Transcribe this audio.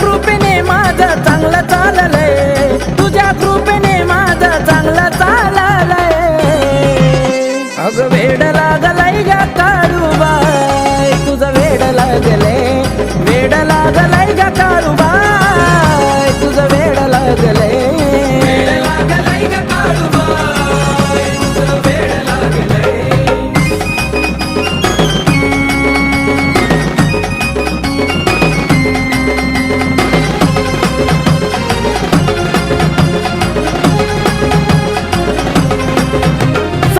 कृपेने माझं चांगलं चाललंय, तुझ्या कृपेने माझं चांगलं चाललंय. अगं वेड लागलंय ग काळूबाई, तुझं वेड लागलंय.